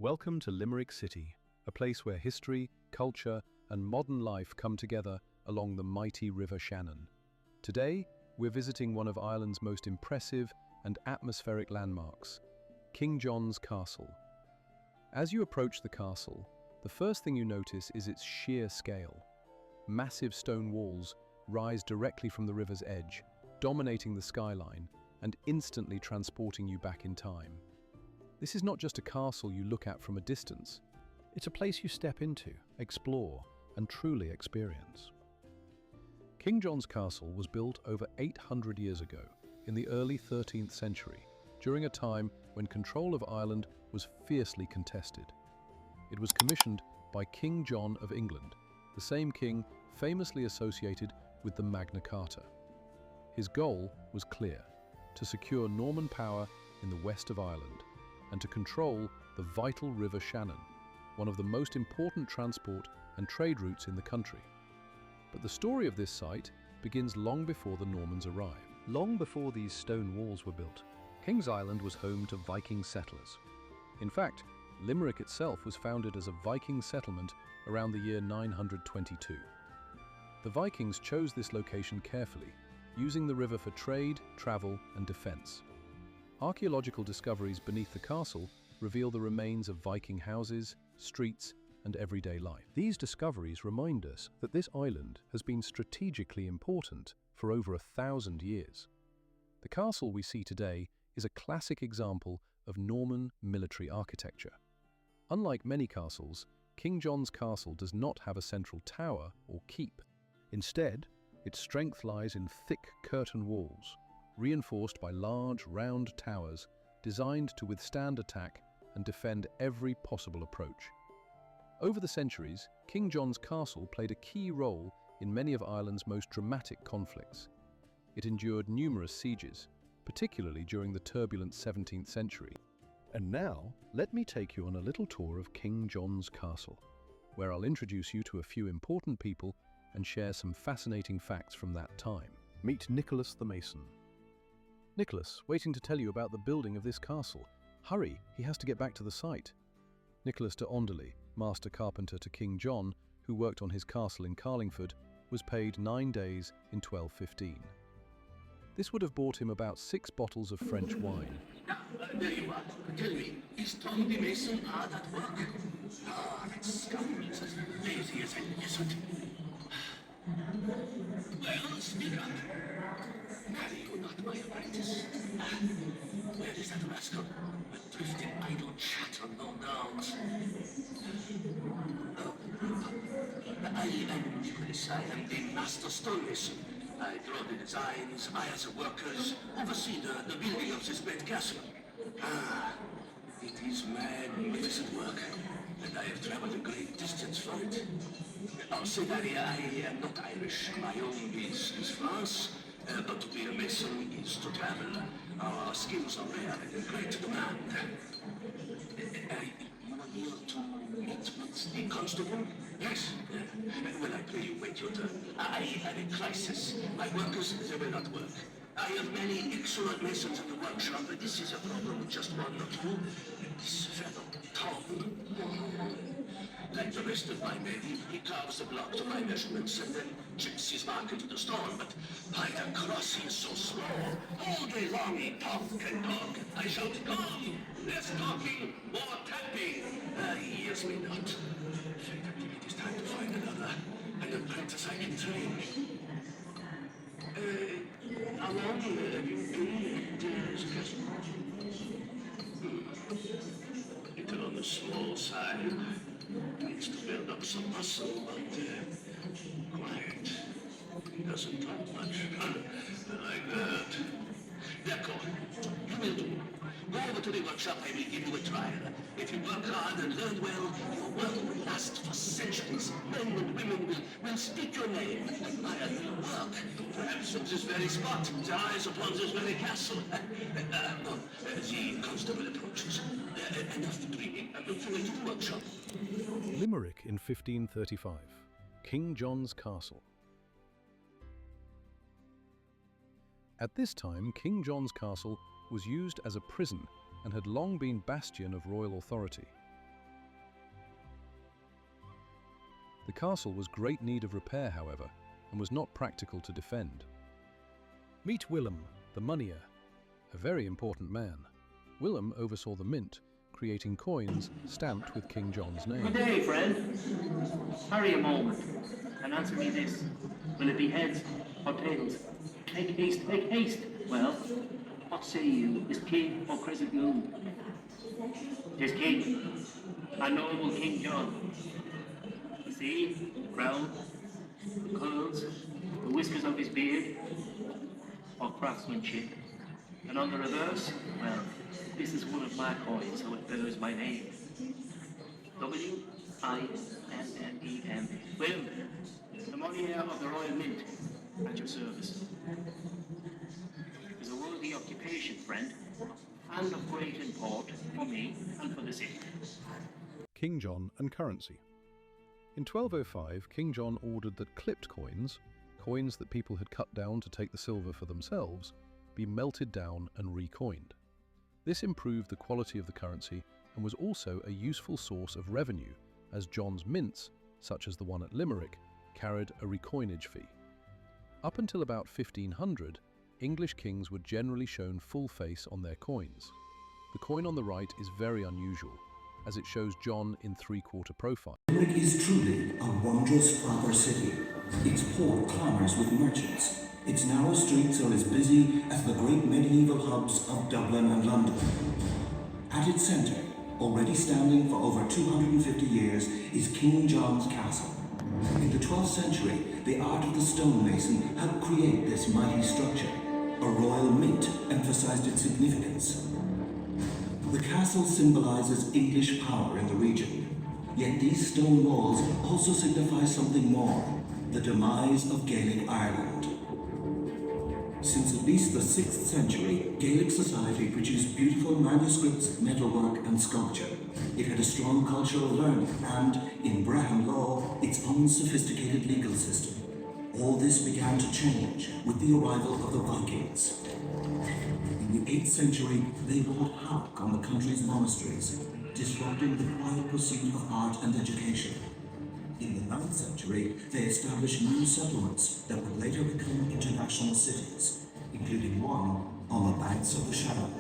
Welcome to Limerick City, a place where history, culture, and modern life come together along the mighty River Shannon. Today, we're visiting one of Ireland's most impressive and atmospheric landmarks, King John's Castle. As you approach the castle, the first thing you notice is its sheer scale. Massive stone walls rise directly from the river's edge, dominating the skyline and instantly transporting you back in time. This is not just a castle you look at from a distance. It's a place you step into, explore, and truly experience. King John's Castle was built over 800 years ago, in the early 13th century, during a time when control of Ireland was fiercely contested. It was commissioned by King John of England, the same king famously associated with the Magna Carta. His goal was clear: to secure Norman power in the west of Ireland, and to control the vital River Shannon, one of the most important transport and trade routes in the country. But the story of this site begins long before the Normans arrived. Long before these stone walls were built, King's Island was home to Viking settlers. In fact, Limerick itself was founded as a Viking settlement around the year 922. The Vikings chose this location carefully, using the river for trade, travel, and defense. Archaeological discoveries beneath the castle reveal the remains of Viking houses, streets, and everyday life. These discoveries remind us that this island has been strategically important for over 1,000 years. The castle we see today is a classic example of Norman military architecture. Unlike many castles, King John's Castle does not have a central tower or keep. Instead, its strength lies in thick curtain walls, reinforced by large, round towers designed to withstand attack and defend every possible approach. Over the centuries, King John's Castle played a key role in many of Ireland's most dramatic conflicts. It endured numerous sieges, particularly during the turbulent 17th century. And now, let me take you on a little tour of King John's Castle, where I'll introduce you to a few important people and share some fascinating facts from that time. Meet Nicholas the Mason. Nicholas, waiting to tell you about the building of this castle. Hurry, he has to get back to the site. Nicholas de Onderley, master carpenter to King John, who worked on his castle in Carlingford, was paid 9 days in 1215. This would have bought him about 6 bottles of French wine. There you are. Tell me, is Tom the Mason hard at work? That scoundrel is as lazy as a lizard. Well, speak up. Are you not my apprentice? Where is that rascal? A drifting idle chatter, no doubt. I am Nicholas. I am the master stonemason. I draw the designs, hire the workers, oversee the building of this great castle. It is magnificent work, and I have traveled a great distance for it. I'll say that I am not Irish. My own is France, but to be a mason is to travel. Our skills are rare and in great demand. You are here to meet with the constable? Yes. Well, I pray you wait your turn. I have a crisis. My workers, they will not work. I have many excellent masons in the workshop, but this is a problem with just one or two. This fellow, Tom, like the rest of my men, he carves the block to my measurements and then chips his mark into the stone, but by the cross he is so slow. All day long he talk and talk. I shout, come! Less talking, more tapping. He hears me not. I think it is time to find an apprentice I can train. How long have you been at this castle? Little on the small side. Needs to build up some muscle, but quiet. He doesn't talk much. Like that. D'accord. You will do. Go over to the workshop, I will give you a trial. If you work hard and learn well, your work will last for centuries. Men and women will speak your name, admire your work. Perhaps from this very spot, their eyes upon this very castle. The constable approaches. Enough dreaming. I'm looking into the workshop. Limerick in 1535. King John's Castle. At this time, King John's Castle was used as a prison and had long been bastion of royal authority. The castle was great need of repair, however, and was not practical to defend. Meet Willem, the moneyer, a very important man. Willem oversaw the mint, creating coins stamped with King John's name. Good day, friend. Hurry a moment, and answer me this. Will it be heads or tails? Make haste, make haste. Well, what say you, is king or crescent moon? 'Tis king, a noble King John. See, crown, the curls, the whiskers of his beard, or craftsmanship. And on the reverse, well, this is one of my coins, so it bears my name. W-I-N-N-E-M. Willem, the moneyer of the Royal Mint, at your service. It is a worthy occupation, friend, and of great import for me and for the city. King John and currency. In 1205, King John ordered that clipped coins, coins that people had cut down to take the silver for themselves, be melted down and recoined. This improved the quality of the currency and was also a useful source of revenue, as John's mints, such as the one at Limerick, carried a recoinage fee. Up until about 1500, English kings were generally shown full face on their coins. The coin on the right is very unusual, as it shows John in three-quarter profile. Limerick is truly a wondrous proper city. Its port clamours with merchants. Its narrow streets are as busy as the great medieval hubs of Dublin and London. At its centre, already standing for over 250 years, is King John's Castle. In the 12th century, the art of the stonemason helped create this mighty structure. A royal mint emphasised its significance. The castle symbolises English power in the region, yet these stone walls also signify something more, the demise of Gaelic Ireland. Since at least the 6th century, Gaelic society produced beautiful manuscripts, metalwork and sculpture. It had a strong cultural learning and, in Brehon law, its own sophisticated legal system. All this began to change with the arrival of the Vikings. In the 8th century, they wrought havoc on the country's monasteries, disrupting the quiet pursuit of art and education. In the 9th century, they established new settlements that would later become international cities, including one on the banks of the Shannon.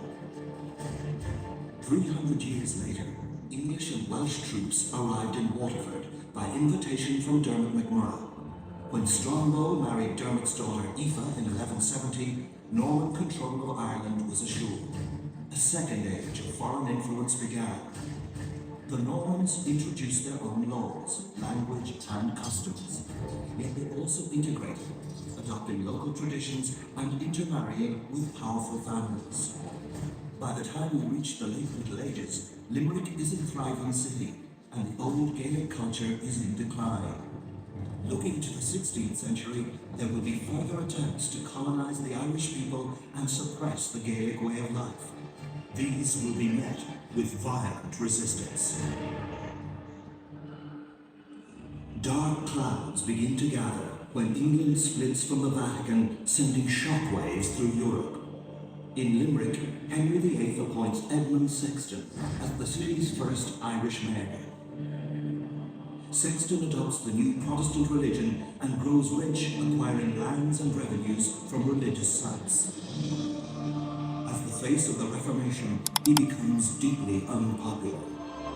300 years later, English and Welsh troops arrived in Waterford by invitation from Dermot MacMurrough. When Strongbow married Dermot's daughter Aoife in 1170, Norman control of Ireland was assured. A second age of foreign influence began. The Normans introduced their own laws, language and customs, yet they also integrated, adopting local traditions and intermarrying with powerful families. By the time we reach the late Middle Ages, Limerick is a thriving city, and the old Gaelic culture is in decline. Looking to the 16th century, there will be further attempts to colonize the Irish people and suppress the Gaelic way of life. These will be met with violent resistance. Dark clouds begin to gather when England splits from the Vatican, sending shockwaves through Europe. In Limerick, Henry VIII appoints Edmund Sexton as the city's first Irish mayor. Sexton adopts the new Protestant religion and grows rich, acquiring lands and revenues from religious sites. As the face of the Reformation, he becomes deeply unpopular.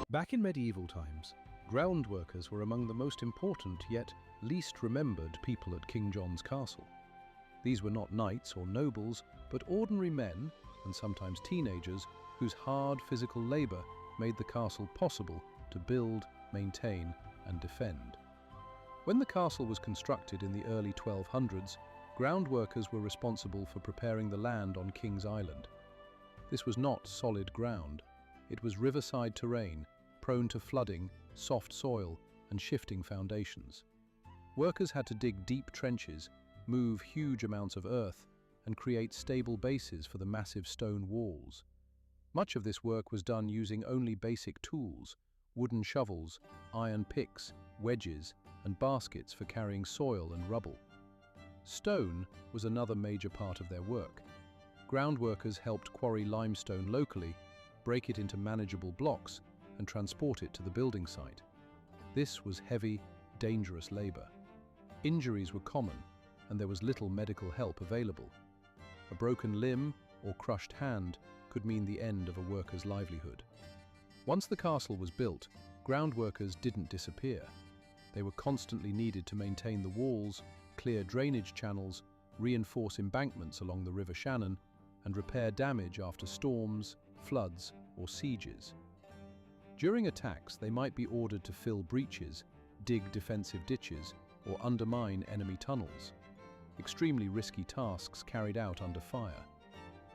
Back in medieval times, ground workers were among the most important yet least remembered people at King John's Castle. These were not knights or nobles, but ordinary men, and sometimes teenagers, whose hard physical labour made the castle possible to build, maintain, and defend. When the castle was constructed in the early 1200s, ground workers were responsible for preparing the land on King's Island. This was not solid ground. It was riverside terrain, prone to flooding, soft soil, and shifting foundations. Workers had to dig deep trenches, move huge amounts of earth, and create stable bases for the massive stone walls. Much of this work was done using only basic tools: wooden shovels, iron picks, wedges, and baskets for carrying soil and rubble. Stone was another major part of their work. Ground workers helped quarry limestone locally, break it into manageable blocks, and transport it to the building site. This was heavy, dangerous labor. Injuries were common, and there was little medical help available. A broken limb or crushed hand could mean the end of a worker's livelihood. Once the castle was built, ground workers didn't disappear. They were constantly needed to maintain the walls, clear drainage channels, reinforce embankments along the River Shannon, and repair damage after storms, floods, or sieges. During attacks, they might be ordered to fill breaches, dig defensive ditches, or undermine enemy tunnels. Extremely risky tasks carried out under fire.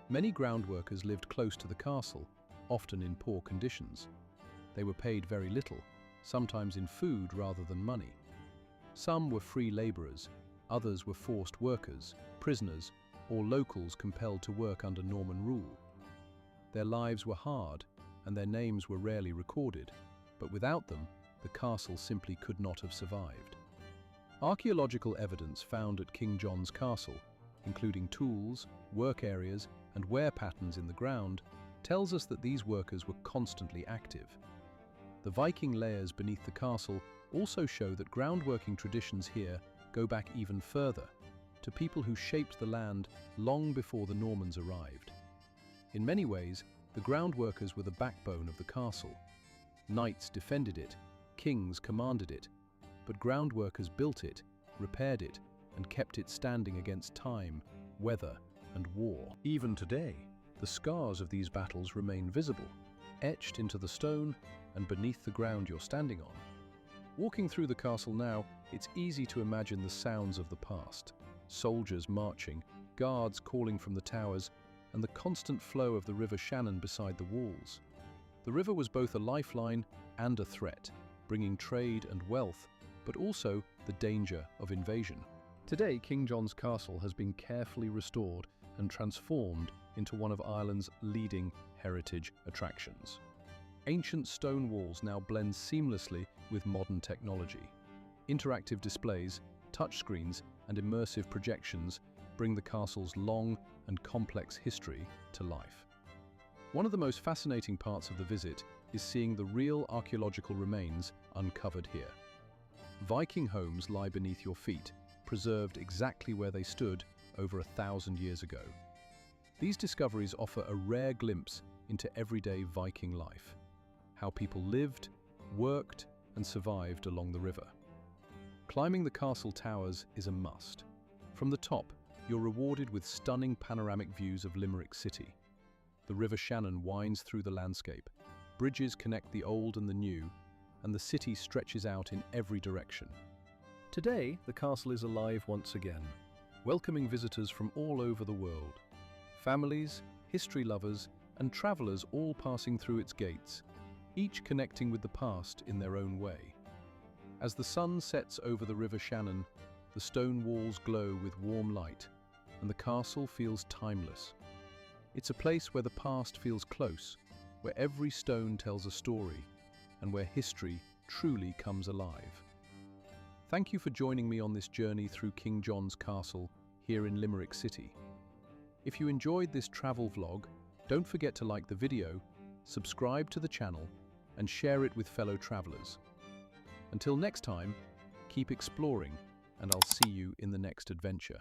Many ground workers lived close to the castle, often in poor conditions. They were paid very little, sometimes in food rather than money. Some were free laborers, others were forced workers, prisoners, or locals compelled to work under Norman rule. Their lives were hard, and their names were rarely recorded, but without them, the castle simply could not have survived. Archaeological evidence found at King John's Castle, including tools, work areas, and wear patterns in the ground, tells us that these workers were constantly active. The Viking layers beneath the castle also show that groundworking traditions here go back even further, to people who shaped the land long before the Normans arrived. In many ways, the groundworkers were the backbone of the castle. Knights defended it, kings commanded it, but groundworkers built it, repaired it, and kept it standing against time, weather, and war. Even today, the scars of these battles remain visible, etched into the stone and beneath the ground you're standing on. Walking through the castle now, it's easy to imagine the sounds of the past. Soldiers marching, guards calling from the towers, and the constant flow of the River Shannon beside the walls. The river was both a lifeline and a threat, bringing trade and wealth, but also the danger of invasion. Today, King John's Castle has been carefully restored and transformed into one of Ireland's leading heritage attractions. Ancient stone walls now blend seamlessly with modern technology. Interactive displays, touchscreens, and immersive projections bring the castle's long and complex history to life. One of the most fascinating parts of the visit is seeing the real archaeological remains uncovered here. Viking homes lie beneath your feet, preserved exactly where they stood over 1,000 years ago. These discoveries offer a rare glimpse into everyday Viking life, how people lived, worked, and survived along the river. Climbing the castle towers is a must. From the top, you're rewarded with stunning panoramic views of Limerick City. The River Shannon winds through the landscape, bridges connect the old and the new, and the city stretches out in every direction. Today, the castle is alive once again, welcoming visitors from all over the world. Families, history lovers, and travelers all passing through its gates, each connecting with the past in their own way. As the sun sets over the River Shannon, the stone walls glow with warm light, and the castle feels timeless. It's a place where the past feels close, where every stone tells a story, and where history truly comes alive. Thank you for joining me on this journey through King John's Castle here in Limerick City. If you enjoyed this travel vlog, don't forget to like the video, subscribe to the channel, and share it with fellow travelers. Until next time, keep exploring, and I'll see you in the next adventure.